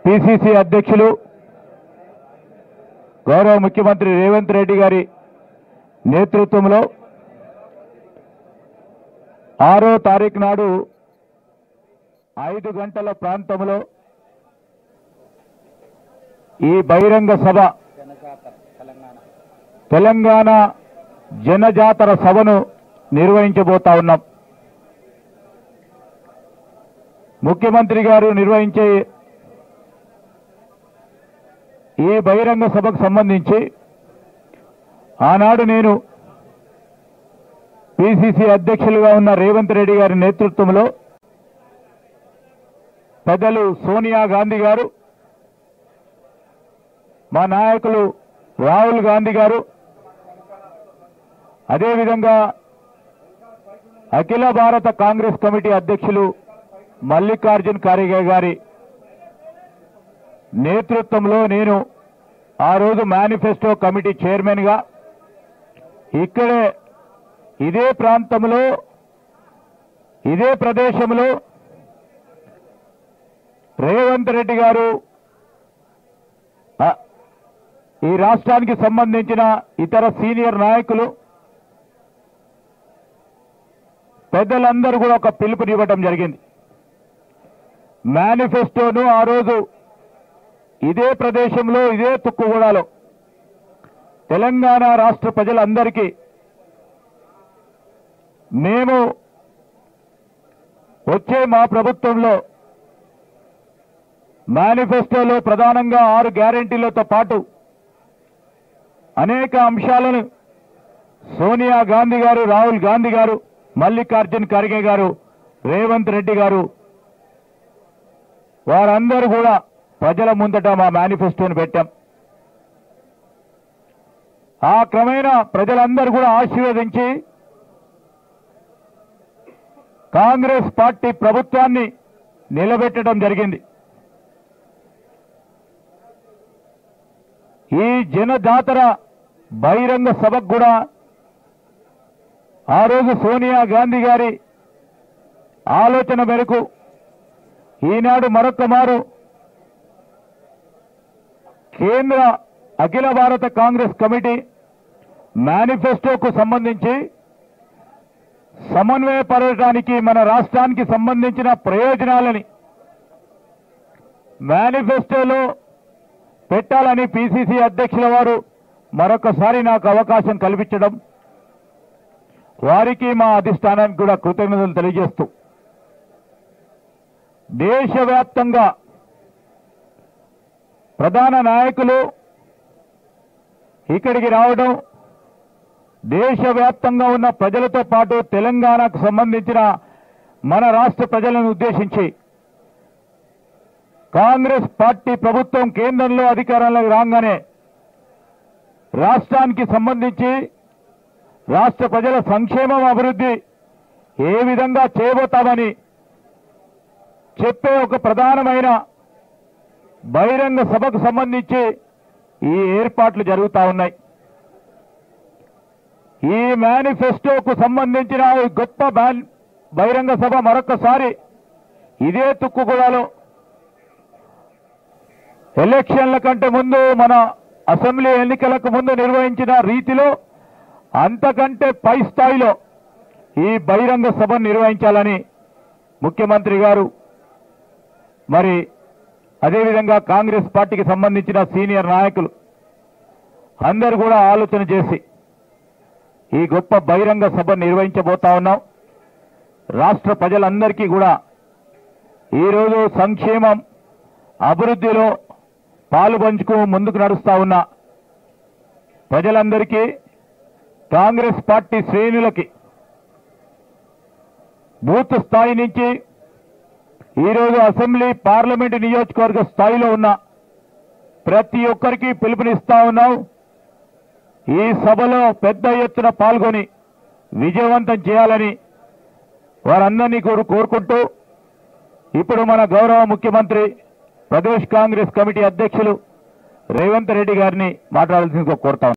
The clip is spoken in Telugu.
పిసిసి అధ్యక్షులు గౌరవ ముఖ్యమంత్రి రేవంత్ రెడ్డి గారి నేతృత్వంలో 6వ తారీఖు నాడు 5 గంటల ప్రాంతంలో ఈ బహిరంగ సభ తెలంగాణ జనజాతర సభను నిర్వహించబోతా ఉన్నాం. ముఖ్యమంత్రి గారు నిర్వహించే ఈ బహిరంగ సభకు సంబంధించి ఆనాడు నేను పిసిసి అధ్యక్షులుగా ఉన్న రేవంత్ రెడ్డి గారి నేతృత్వంలో పెద్దలు సోనియా గాంధీ గారు, మా నాయకులు రాహుల్ గాంధీ గారు, అదేవిధంగా అఖిల భారత కాంగ్రెస్ కమిటీ అధ్యక్షులు మల్లికార్జున్ ఖార్గే గారి నేతృత్వంలో నేను ఆ రోజు మేనిఫెస్టో కమిటీ చైర్మన్ గా ఇక్కడే ఇదే ప్రాంతంలో ఇదే ప్రదేశంలో రేవంత్ రెడ్డి గారు ఈ రాష్ట్రానికి సంబంధించిన ఇతర సీనియర్ నాయకులు పెద్దలందరూ కూడా ఒక పిలుపునివ్వడం జరిగింది. మేనిఫెస్టోను ఆ రోజు ఇదే ప్రదేశంలో ఇదే తుక్కుగూడలో తెలంగాణ రాష్ట్ర ప్రజలందరికీ మేము వచ్చే మా ప్రభుత్వంలో మేనిఫెస్టోలో ప్రధానంగా 6 గ్యారెంటీలతో పాటు అనేక అంశాలను సోనియా గాంధీ గారు, రాహుల్ గాంధీ గారు, మల్లికార్జున్ ఖార్గే గారు, రేవంత్ రెడ్డి గారు వారందరూ కూడా ప్రజల ముందట మా మేనిఫెస్టోను పెట్టాం. ఆ క్రమేణా ప్రజలందరూ కూడా ఆశీర్వదించి కాంగ్రెస్ పార్టీ ప్రభుత్వాన్ని నిలబెట్టడం జరిగింది. ఈ జనజాతర బహిరంగ సభకు కూడా ఆ రోజు సోనియా గాంధీ గారి ఆలోచన మేరకు ఈనాడు మరొక మారు కేంద్ర అఖిల భారత కాంగ్రెస్ కమిటీ మేనిఫెస్టోకు సంబంధించి సమన్వయపరచడానికి మన రాష్ట్రానికి సంబంధించిన ప్రయోజనాలని మేనిఫెస్టోలో పెట్టాలని పిసిసి అధ్యక్షుల వారు మరొకసారి నాకు అవకాశం కల్పించడం, వారికి మా అధిష్టానానికి కూడా కృతజ్ఞతలు తెలియజేస్తూ దేశవ్యాప్తంగా ప్రధాన నాయకులు ఇక్కడికి రావడం, దేశవ్యాప్తంగా ఉన్న ప్రజలతో పాటు తెలంగాణకు సంబంధించిన మన రాష్ట్ర ప్రజలను ఉద్దేశించి కాంగ్రెస్ పార్టీ ప్రభుత్వం కేంద్రంలో అధికారంలోకి రాగానే రాష్ట్రానికి సంబంధించి రాష్ట్ర ప్రజల సంక్షేమం, అభివృద్ధి ఏ విధంగా చేయబోతామని చెప్పే ఒక ప్రధానమైన బహిరంగ సభకు సంబంధించి ఈ ఏర్పాట్లు జరుగుతా ఉన్నాయి. ఈ మేనిఫెస్టోకు సంబంధించిన గొప్ప బహిరంగ సభ మరొకసారి ఇదే తుక్కుగూడలో ఎలక్షన్ల కంటే ముందు మన అసెంబ్లీ ఎన్నికలకు ముందు నిర్వహించిన రీతిలో అంతకంటే పై స్థాయిలో ఈ బహిరంగ సభను నిర్వహించాలని ముఖ్యమంత్రి గారు, మరి అదేవిధంగా కాంగ్రెస్ పార్టీకి సంబంధించిన సీనియర్ నాయకులు అందరూ కూడా ఆలోచన చేసి ఈ గొప్ప బహిరంగ సభ నిర్వహించబోతా ఉన్నాం. రాష్ట్ర ప్రజలందరికీ కూడా ఈరోజు సంక్షేమం, అభివృద్ధిలో పాలు పంచుకు ముందుకు నడుస్తా ఉన్న ప్రజలందరికీ, కాంగ్రెస్ పార్టీ శ్రేణులకి బూత్ స్థాయి నుంచి ఈరోజు అసెంబ్లీ, పార్లమెంటు నియోజకవర్గ స్థాయిలో ఉన్న ప్రతి ఒక్కరికి పిలుపునిస్తా ఉన్నాం. ఈ సభలో పెద్ద ఎత్తున పాల్గొని విజయవంతం చేయాలని వారందరినీ కోరుకుంటూ ఇప్పుడు మన గౌరవ ముఖ్యమంత్రి, ప్రదేశ్ కాంగ్రెస్ కమిటీ అధ్యక్షులు రేవంత్ రెడ్డి గారిని మాట్లాడాల్సిందిగా కోరుతా